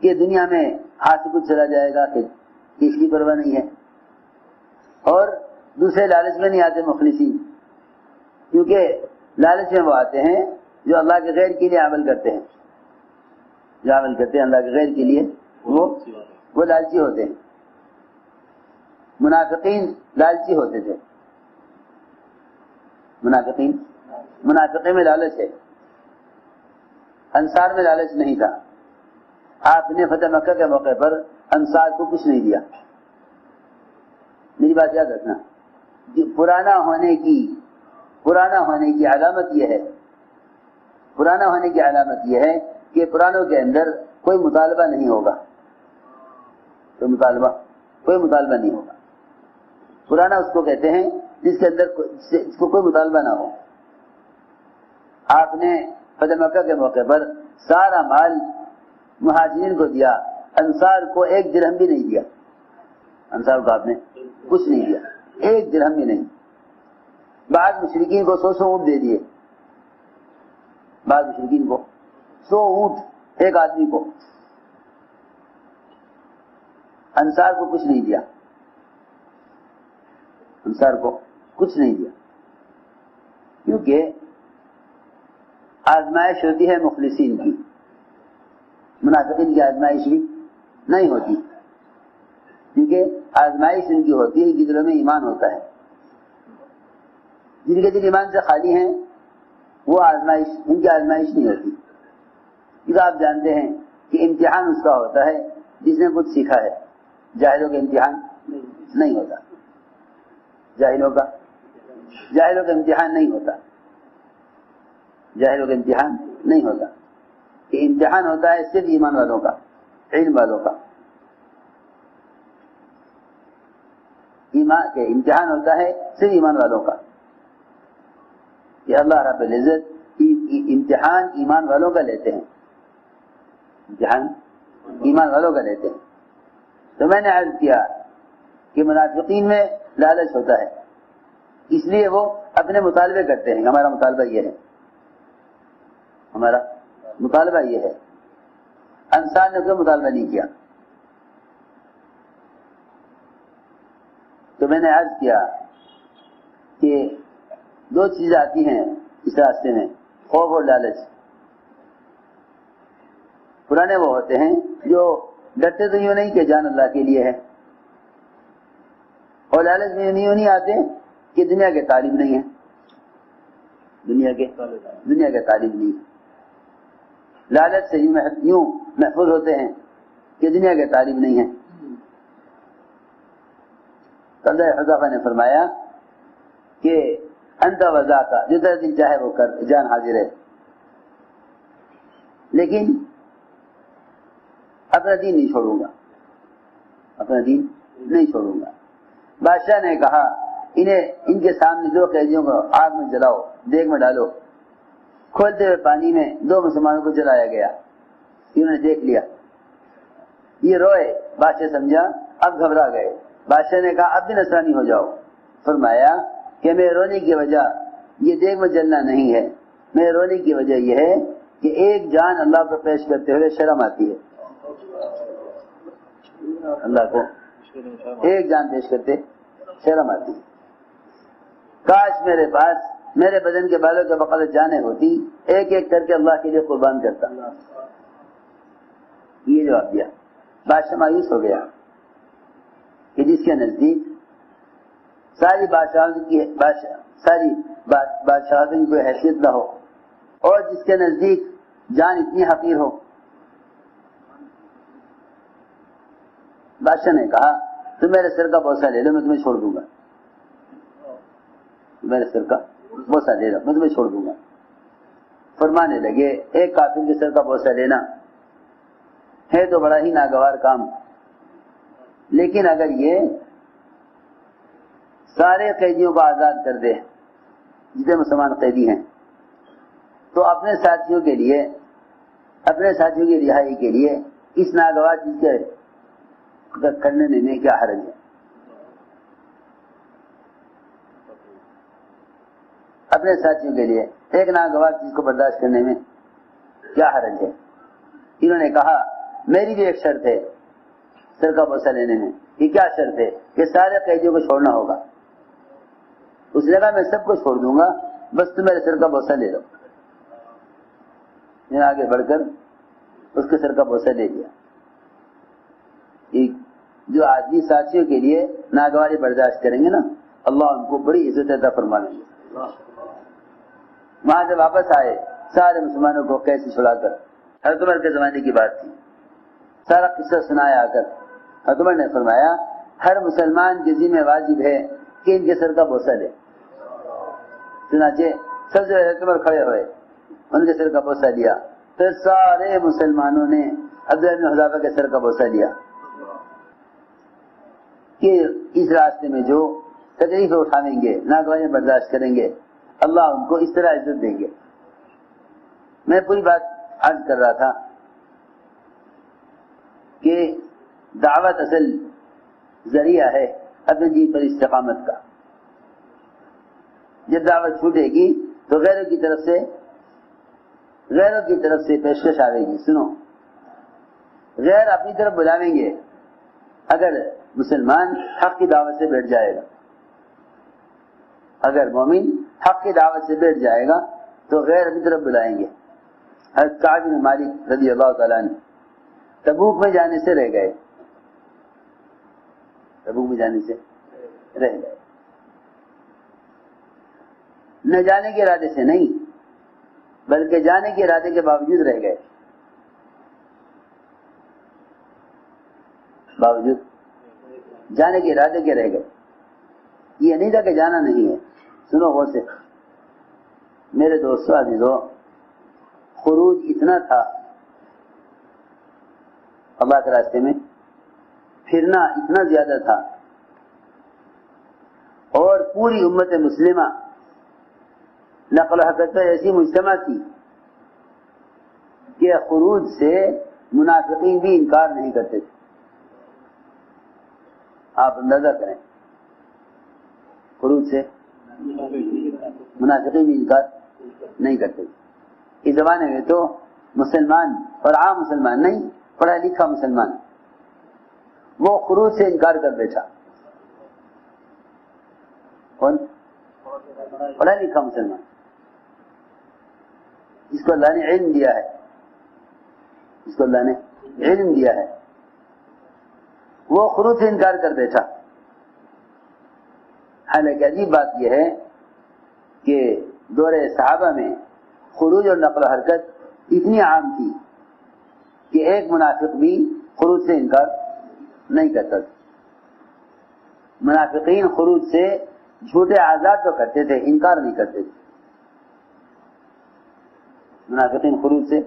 کہ دنیا میں ہاتھ سے کچھ چلا جائے گا کہ اس کی پرواہ نہیں ہے. اور دوسرے لالچ میں نہیں آتے مخلصین، کیونکہ لالچ میں وہ آتے ہیں جو اللہ کے غیر کے لیے عمل کرتے ہیں، جو عمل کرتے ہیں اللہ کے غیر کے لیے وہ لالچی ہوتے ہیں. منافقین لالچی ہوتے تھے، منافقے میں لالچ ہے، انصار میں لالچ نہیں تھا. آپ نے فتح مکہ کے موقع پر انصار کو کچھ نہیں دیا. میری بات یاد رکھنا، پرانا ہونے کی علامت یہ ہے، پرانا ہونے کی علامت یہ ہے کہ پرانوں کے اندر کوئی مطالبہ نہیں ہوگا، کوئی مطالبہ نہیں ہوگا. پرانا اس کو کہتے ہیں جس کے اندر جس کو کوئی مطالبہ نہ ہو. آپ نے فتح مکہ کے موقع پر سارا مال مہاجرین کو دیا، انصار کو ایک درہم بھی نہیں دیا. انصار کو آپ نے کچھ نہیں دیا، ایک درہم بھی نہیں. بعض مشرکین کو 100 اونٹ دے دیے، بعض مشرکین کو 100 اونٹ ایک آدمی کو. انصار کو کچھ نہیں دیا، انصار کو کچھ نہیں دیا، کیونکہ آزمائش ہوتی ہے مخلصین کی، منافقین کی آزمائش بھی نہیں ہوتی، کیونکہ آزمائش ان کی ہوتی ہے کہ دلوں میں ایمان ہوتا ہے. جن کے دل ایمان سے خالی ہیں وہ آزمائش، ان کی آزمائش نہیں ہوتی. کیونکہ آپ جانتے ہیں کہ امتحان اس کا ہوتا ہے جس نے کچھ سیکھا ہے، جاہلوں کا امتحان نہیں ہوتا، جاہلوں کا امتحان نہیں ہوتا، جاہلوں کا امتحان نہیں ہوتا. کہ امتحان ہوتا ہے صرف ایمان والوں کا، علم والوں کا. ایمان کے امتحان ہوتا ہے صرف ایمان والوں کا، کہ اللہ رب العزت امتحان ایمان والوں کا لیتے ہیں، امتحان ایمان والوں کا لیتے ہیں. تو میں نے عرض کیا کہ منافقین میں لالچ ہوتا ہے، اس لیے وہ اپنے مطالبے کرتے ہیں. ہمارا مطالبہ یہ ہے، ہمارا مطالبہ یہ ہے. انصار نے کوئی مطالبہ نہیں کیا. تو میں نے عرض کیا کہ 2 چیزیں آتی ہیں اس راستے میں، خوف اور لالچ. پرانے وہ ہوتے ہیں جو ڈرتے تو یوں نہیں کہ جان اللہ کے لیے ہے، اور لالچ میں یوں نہیں آتے کہ دنیا کے طالب نہیں ہے، دنیا کے طالب نہیں ہے. لالچ سے یوں محفوظ ہوتے ہیں کہ دنیا کے طالب نہیں ہیں. حضرت حذیفہ نے فرمایا کہ انت وذاک، جو تیرا دل چاہے وہ کر، جان حاضر ہے، لیکن اپنا دین نہیں چھوڑوں گا، اپنا دین نہیں چھوڑوں گا. بادشاہ نے کہا ان کے سامنے 2 قیدیوں کو آگ میں جلاؤ، دیگ میں ڈالو. کھولتے ہوئے پانی میں 2 مسلمانوں کو جلایا گیا. انہوں نے دیکھ لیا، یہ روئے. بادشاہ سمجھا اب گھبرا گئے. بادشاہ نے کہا اب بھی نصرانی ہو جاؤ. فرمایا کہ میرے رونے کی وجہ یہ دیگ میں جلنا نہیں ہے، میرے رونے کی وجہ یہ ہے کہ ایک جان اللہ کو پیش کرتے ہوئے شرم آتی ہے. اللہ کو ایک جان پیش کرتے شرم آتی ہے. کاش میرے پاس میرے بدن کے بالوں کے بقدر جانیں ہوتی، ایک ایک کر کے اللہ کے لیے قربان کرتا. یہ جواب دیا. بادشاہ مایوس ہو گیا کہ جس کے نزدیک ساری بادشاہت کی کوئی حیثیت نہ ہو، اور جس کے نزدیک جان اتنی حقیر ہو. بادشاہ نے کہا تم میرے سر کا بوسہ لے لو، میں تمہیں چھوڑ دوں گا. میرے سر کا بوسہ لے لو، میں تمہیں چھوڑ دوں گا. فرمانے لگے ایک کافر کے سر کا بوسہ لینا ہے تو بڑا ہی ناگوار کام، لیکن اگر یہ سارے قیدیوں کو آزاد کر دے جتنے مسلمان قیدی ہیں، تو اپنے ساتھیوں کی رہائی کے لیے اس ناگوار چیز کے کرنے میں کیا حرج ہے. اپنے ساتھیوں کے لیے ایک ناگوار چیز کو برداشت کرنے میں کیا حرج ہے. انہوں نے کہا میری بھی ایک شرط ہے سر کا بوسہ لینے میں. یہ کیا شرط ہے؟ کہ سارے قیدیوں کو چھوڑنا ہوگا. اس نے کہا میں سب کو چھوڑ دوں گا, بس تم میرے سر کا بوسہ لے لو. میں نے آگے بڑھ کر اس کے سر کا بوسہ لے لیا. جو آدمی ساتھیوں کے لیے ناگواری برداشت کریں گے نا, اللہ ان کو بڑی عزت عطا فرما لیں گے. وہاں سے واپس آئے سارے مسلمانوں کو کیسے چھڑا کر. حضرت عمر کے زمانے کی بات تھی, سارا قصہ سنایا آ کر. حضرت عمر نے فرمایا ہر مسلمان کے ذمہ واجب ہے کہ ان کے سر کا بوسہ لے. چنانچہ سب سے حضرت عمر کھڑے ہوئے, ان کے سر کا بوسہ لیا. پھر سارے مسلمانوں نے عبداللہ بن حذافہ کے سر کا بوسہ لیا کہ اس راستے میں جو تکلیف اٹھائیں گے, ناگواری برداشت کریں گے, اللہ ان کو اس طرح عزت دیں گے. میں پوری بات عرض کر رہا تھا کہ دعوت اصل ذریعہ ہے اپنے دین پر استقامت کا. جب دعوت چھوٹے گی تو غیروں کی طرف سے پیشکش آئے گی. سنو, غیر اپنی طرف بلاویں گے. اگر مسلمان حق کی دعوت سے بیٹھ جائے گا, اگر مومن حق کی دعوت سے بیٹھ جائے گا تو غیر اپنی طرف بلائیں گے. حضرت کعب بن مالک رضی اللہ تعالیٰ عنہ تبوک میں جانے سے رہ گئے. نہ جانے کے ارادے سے نہیں, بلکہ جانے کے ارادے کے باوجود رہ گئے. جانے کے ارادے کے رہ گئے. یہ نہیں تھا کہ جانا نہیں ہے. سنو غور سے میرے دوستو عزیزو, خروج اتنا تھا اللہ کے راستے میں, پھرنا اتنا زیادہ تھا, اور پوری امت مسلمہ نقل و حرکت پر ایسی مجتمع تھی کہ خروج سے منافقین بھی انکار نہیں کرتے تھے. آپ اندازہ کریں, خروج سے منافقین بھی انکار نہیں کرتے تھے. اس زمانے میں تو مسلمان اور عام مسلمان نہیں, پڑھا لکھا مسلمان وہ خروج سے انکار کر بیٹھا. کون؟ پڑھا لکھا مسلمان جس کو اللہ نے علم دیا ہے, وہ خروج سے انکار کر بیٹھا. حالانکہ عجیب بات یہ ہے کہ دور صحابہ میں خروج اور نقل و حرکت اتنی عام تھی کہ ایک منافق بھی خروج سے انکار نہیں کرتا تھا. منافقین خروج سے جھوٹے آزاد تو کرتے تھے, انکار نہیں کرتے تھے. منافقین خروج سے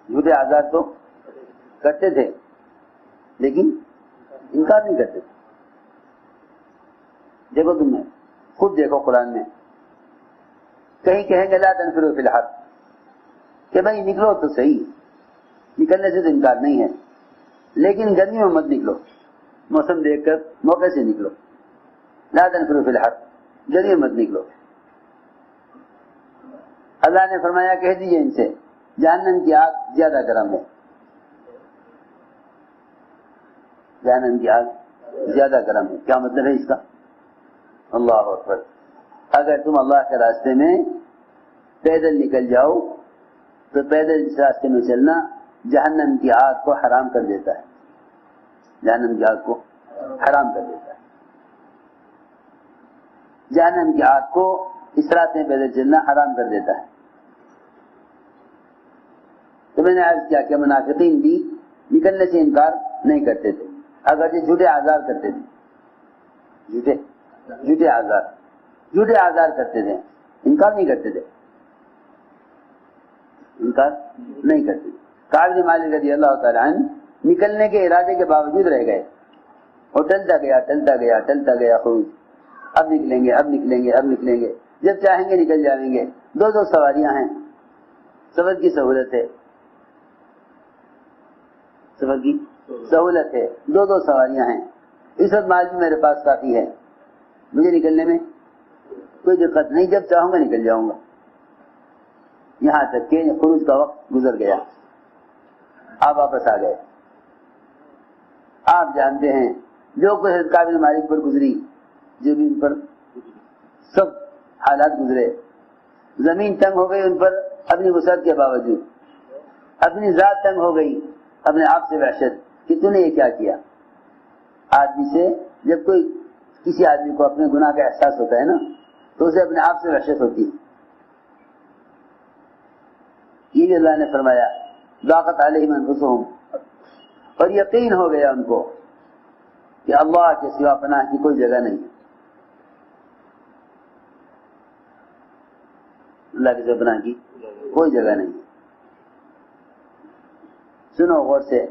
جھوٹے آزاد تو کرتے تھے لیکن انکار نہیں کرتے تھے. دیکھو تم نے خود دیکھو قرآن میں کہیں کہیں گے لا تنفروا فی الحر, کہ بھائی نکلو تو صحیح, نکلنے سے تو انکار نہیں ہے, لیکن گرمی میں مت نکلو, موسم دیکھ کر موقع سے نکلو. لا تنفروا فی الحر, گرمی میں مت نکلو. اللہ نے فرمایا کہہ دیجئے ان سے جہنم کی آگ زیادہ گرم ہے. جہنم کی آگ زیادہ گرم ہے, کیا مطلب ہے اس کا؟ اللہ اکبر. اگر تم اللہ کے راستے میں پیدل نکل جاؤ تو پیدل اس راستے میں چلنا جہنم کی آگ کو حرام کر دیتا ہے. جہنم کی آگ کو حرام کر دیتا ہے. جہنم کی آگ کو اس راستے میں پیدل چلنا حرام کر دیتا ہے. تو میں نے عرض کیا کہ منافقین بھی نکلنے سے انکار نہیں کرتے تھے, اگر یہ جھوٹے آزار کرتے تھے. جھوٹے آزار کرتے تھے, انکار نہیں کرتے تھے. کعب بن مالک رضی اللہ تعالیٰ عنہ نکلنے کے ارادے کے باوجود رہ گئے, اور ٹلتا گیا خروج. اب نکلیں گے, جب چاہیں گے نکل جائیں گے. 2 سواریاں ہیں, سفر کی سہولت ہے, 2 سواریاں ہیں. اس وقت مال بھی میرے پاس کافی ہے, مجھے نکلنے میں کوئی دقت نہیں, جب چاہوں گا نکل جاؤں گا. یہاں تک کہ خروج کا وقت گزر گیا. آپ واپس آ گئے. آپ جانتے ہیں جو کچھ قابل مالک پر گزری، جو بھی ان پر سب حالات گزرے، زمین تنگ ہو گئی ان پر اپنی وسعت کے باوجود، اپنی ذات تنگ ہو گئی، اپنے آپ سے وحشت کہ تو نے یہ کیا کیا. آدمی سے جب کوئی کسی آدمی کو اپنے گناہ کا احساس ہوتا ہے نا تو اسے اپنے آپ سے وحشت ہوتی ہے. یہ بھی اللہ نے فرمایا ضاقت علیہم انفسہم، اور یقین ہو گیا ان کو کہ اللہ کے سوا پناہ کی کوئی جگہ نہیں، اللہ کے سوا پناہ کی کوئی جگہ نہیں. سنو غور سے،